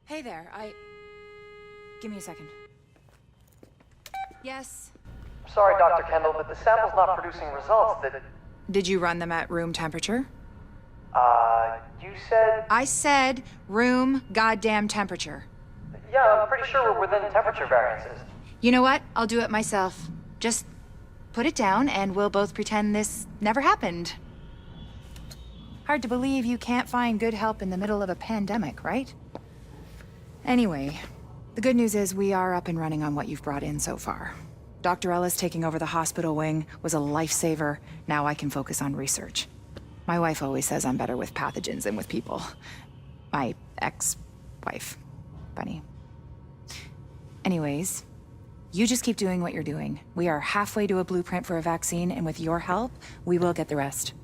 Hey there, Give me a second. Yes? Sorry, Dr. Kendall, but the sample's not producing results that... Did you run them at room temperature? You said... I said room goddamn temperature. Yeah, I'm pretty sure we're within temperature variances. You know what? I'll do it myself. Just put it down and we'll both pretend this never happened. Hard to believe you can't find good help in the middle of a pandemic, right? Anyway, the good news is we are up and running on what you've brought in so far. Dr. Ellis taking over the hospital wing was a lifesaver. Now I can focus on research. My wife always says I'm better with pathogens than with people. My ex-wife. Funny. Anyways, you just keep doing what you're doing. We are halfway to a blueprint for a vaccine, and with your help, we will get the rest.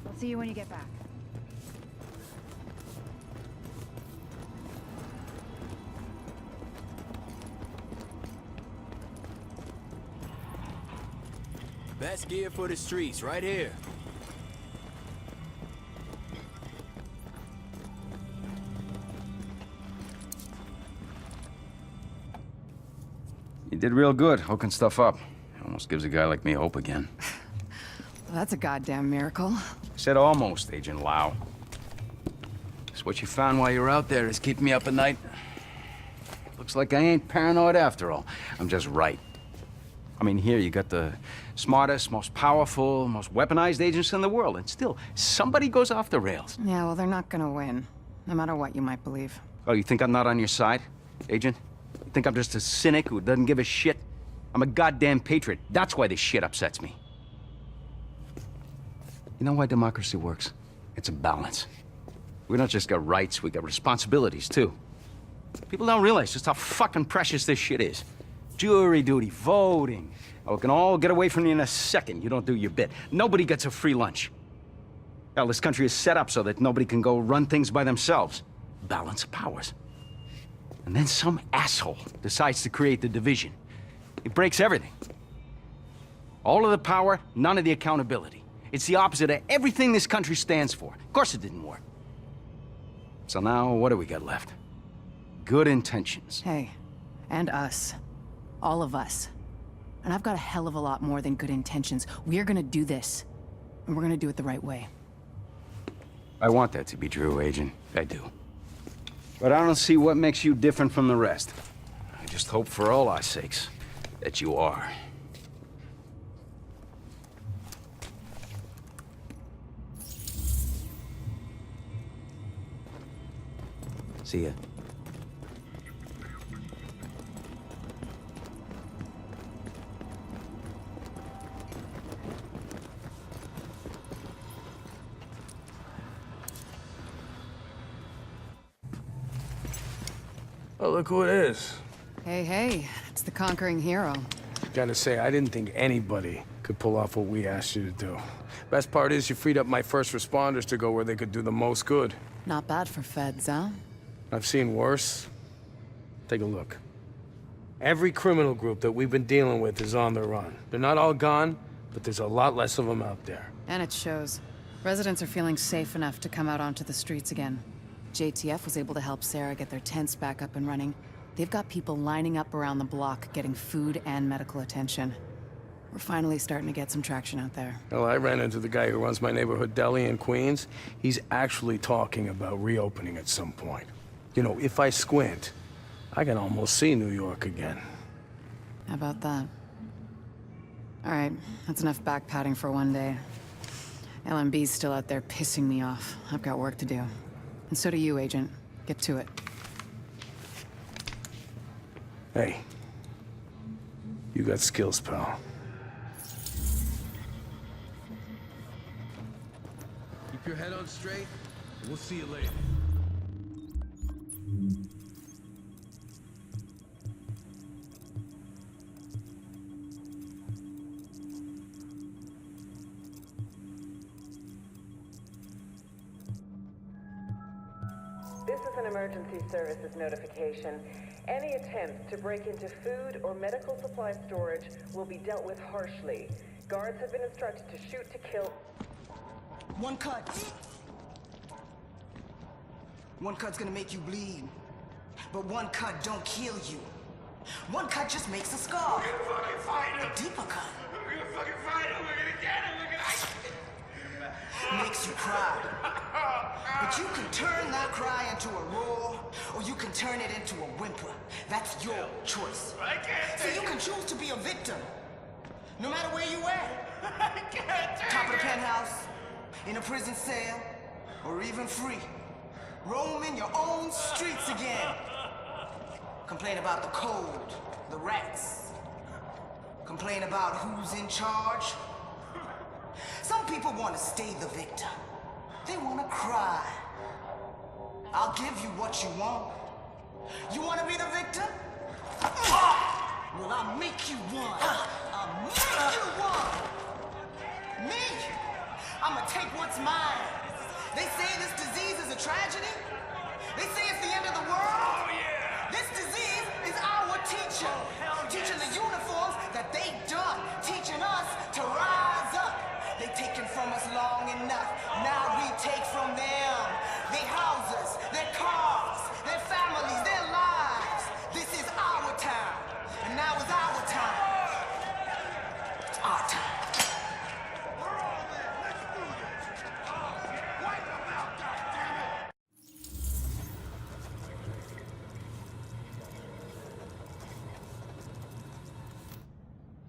I'll see you when you get back. Best gear for the streets, right here. You did real good, hooking stuff up. Almost gives a guy like me hope again. Well, that's a goddamn miracle. I said almost, Agent Lau. So what you found while you were out there is keeping me up at night. Looks like I ain't paranoid after all. I'm just right. I mean, here you got the smartest, most powerful, most weaponized agents in the world, and still, somebody goes off the rails. Yeah, well, they're not gonna win, no matter what you might believe. Oh, you think I'm not on your side, Agent? You think I'm just a cynic who doesn't give a shit? I'm a goddamn patriot. That's why this shit upsets me. You know why democracy works? It's a balance. We don't just got rights, we got responsibilities, too. People don't realize just how fucking precious this shit is. Jury duty, voting. Oh, we can all get away from you in a second. You don't do your bit. Nobody gets a free lunch. Hell, this country is set up so that nobody can go run things by themselves. Balance of powers. And then some asshole decides to create the division. It breaks everything. All of the power, none of the accountability. It's the opposite of everything this country stands for. Of course it didn't work. So now, what do we got left? Good intentions. Hey, and us. All of us. And I've got a hell of a lot more than good intentions. We're gonna do this. And we're gonna do it the right way. I want that to be true, Agent. I do. But I don't see what makes you different from the rest. I just hope for all our sakes that you are. See ya. Oh, look who it is. Hey, it's the conquering hero. Gotta say, I didn't think anybody could pull off what we asked you to do. Best part is you freed up my first responders to go where they could do the most good. Not bad for feds, huh? I've seen worse. Take a look. Every criminal group that we've been dealing with is on the run. They're not all gone, but there's a lot less of them out there. And it shows. Residents are feeling safe enough to come out onto the streets again. JTF was able to help Sarah get their tents back up and running. They've got people lining up around the block getting food and medical attention. We're finally starting to get some traction out there. Well, I ran into the guy who runs my neighborhood deli in Queens. He's actually talking about reopening at some point. You know, if I squint, I can almost see New York again. How about that? All right, that's enough back-patting for one day. LMB's still out there pissing me off. I've got work to do. And so do you, Agent. Get to it. Hey, you got skills, pal. Keep your head on straight, and we'll see you later. This is an emergency services notification. Any attempt to break into food or medical supply storage will be dealt with harshly. Guards have been instructed to shoot to kill. One cut. One cut's gonna make you bleed. But one cut don't kill you. One cut just makes a scar. We're gonna fucking fight him. A deeper cut We're gonna fucking fight him. We're gonna get him. We're gonna... makes you cry. But you can turn that cry into a roar, or you can turn it into a whimper. That's your choice. I can't So you can choose to be a victim, no matter where you at. I can't take Top of the penthouse, in a prison cell, or even free. Roaming your own streets again. Complain about the cold, the rats. Complain about who's in charge. Some people want to stay the victim. They want to cry. I'll give you what you want. You want to be the victim? Well, I'll make you one. I'll make you one. Me? I'm gonna take what's mine. They say this disease is a tragedy. They say it's the end of the world. Oh, yeah. This disease is our teacher. Teaching the uniforms that they done. Teaching us to rise up. They taken from us long enough. Now we take from them. Their houses, their cars, their families, their lives. This is our time. And now is our time. It's our time. We're all in. Let's do this. Wipe them out, goddammit.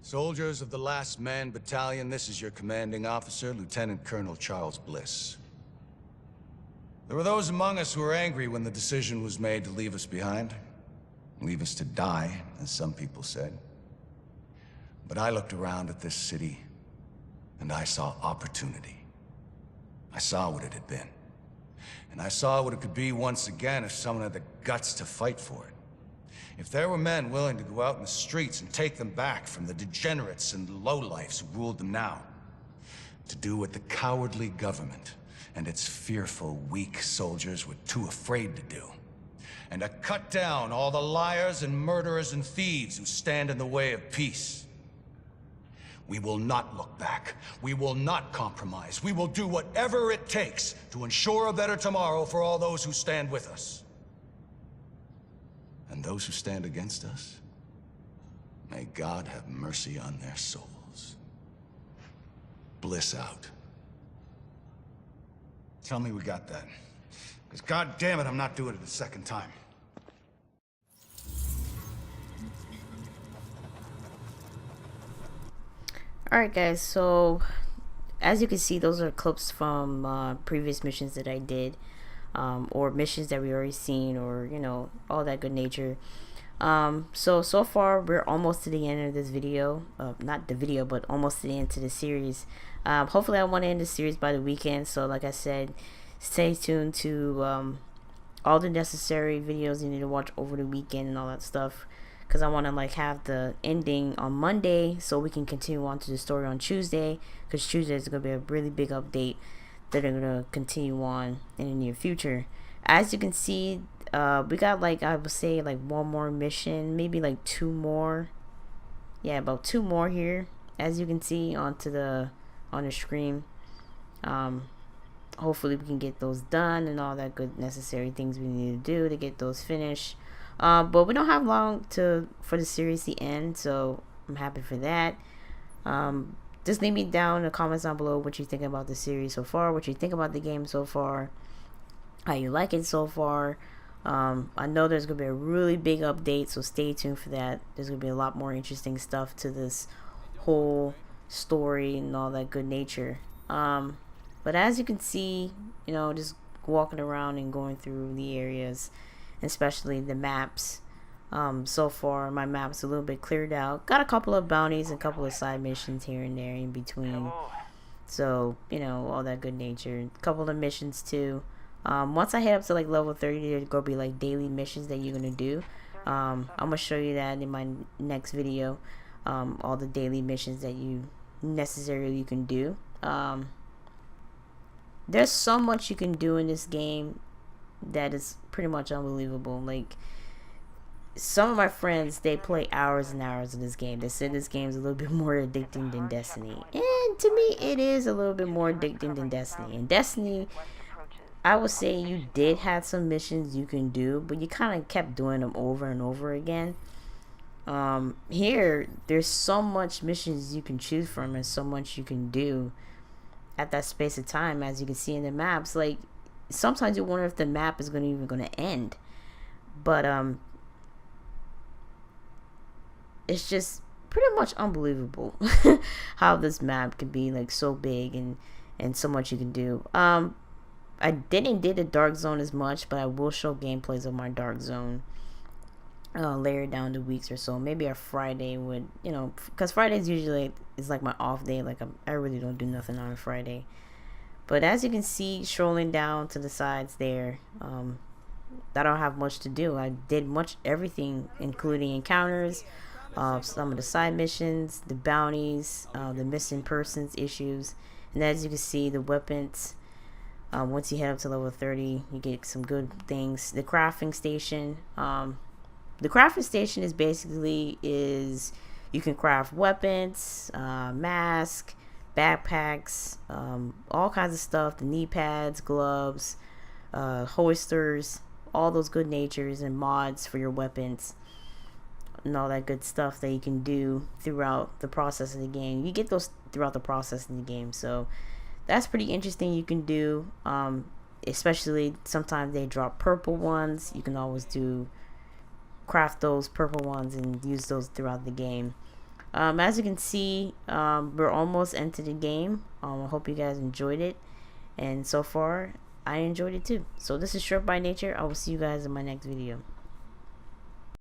Soldiers of the Last Man Battalion, this is your commanding officer, Lieutenant Colonel Charles Bliss. There were those among us who were angry when the decision was made to leave us behind. Leave us to die, as some people said. But I looked around at this city, and I saw opportunity. I saw what it had been. And I saw what it could be once again if someone had the guts to fight for it. If there were men willing to go out in the streets and take them back from the degenerates and lowlifes who ruled them now, to do what the cowardly government and its fearful, weak soldiers were too afraid to do, and to cut down all the liars and murderers and thieves who stand in the way of peace. We will not look back. We will not compromise. We will do whatever it takes to ensure a better tomorrow for all those who stand with us. And those who stand against us, may God have mercy on their souls. Bliss out. Tell me we got that. Because God damn it, I'm not doing it a second time. Alright guys, so as you can see, those are clips from previous missions that I did, or missions that we already seen, or you know, all that good nature. So far we're almost to the end of this video, not the video, but almost to the end of the series. Hopefully I want to end the series by the weekend, so like I said, stay tuned to all the necessary videos you need to watch over the weekend and all that stuff, because I want to like have the ending on Monday so we can continue on to the story on Tuesday, because Tuesday is going to be a really big update that are going to continue on in the near future. As you can see, we got like, I would say like one more mission, maybe like two more. Yeah, about two more here, as you can see on the screen. Hopefully we can get those done and all that good necessary things we need to do to get those finished. But we don't have long for the series to end, so I'm happy for that. Just leave me down in the comments down below what you think about the series so far, what you think about the game so far, how you like it so far. I know there's gonna be a really big update, so stay tuned for that. There's gonna be a lot more interesting stuff to this whole story and all that good nature. But as you can see, you know, just walking around and going through the areas, especially the maps. So far my map's a little bit cleared out. Got a couple of bounties and a couple of side missions here and there in between. So, you know, all that good nature. A couple of missions too. Once I head up to like level 30, there's gonna be like daily missions that you're gonna do. I'm gonna show you that in my next video. All the daily missions that you necessarily can do. There's so much you can do in this game that is pretty much unbelievable. Like, some of my friends, they play hours and hours of this game. They said this game is a little bit more addicting than Destiny. And to me, it is a little bit more addicting than Destiny. In Destiny, I would say you did have some missions you can do, but you kind of kept doing them over and over again. Here, there's so much missions you can choose from and so much you can do at that space of time. As you can see in the maps, like, sometimes you wonder if the map is even going to end. But it's just pretty much unbelievable how this map can be like so big and so much you can do. I didn't do the dark zone as much, but I will show gameplays of my dark zone later down the weeks or so. Maybe a Friday would, because Fridays usually is like my off day. Like, I really don't do nothing on a Friday. But as you can see, strolling down to the sides there, I don't have much to do. I did everything, including encounters, some of the side missions, the bounties, the missing persons issues, and as you can see, the weapons. Once you head up to level 30, you get some good things. The crafting station. The crafting station is basically you can craft weapons, masks, backpacks, all kinds of stuff. The knee pads, gloves, holsters, all those good natures and mods for your weapons. And all that good stuff that you can do throughout the process of the game. You get those throughout the process of the game, so that's pretty interesting. You can do, especially sometimes they drop purple ones. You can always craft those purple ones and use those throughout the game. As you can see, we're almost into the game. I hope you guys enjoyed it, and so far I enjoyed it too. So this is Short by Nature. I will see you guys in my next video.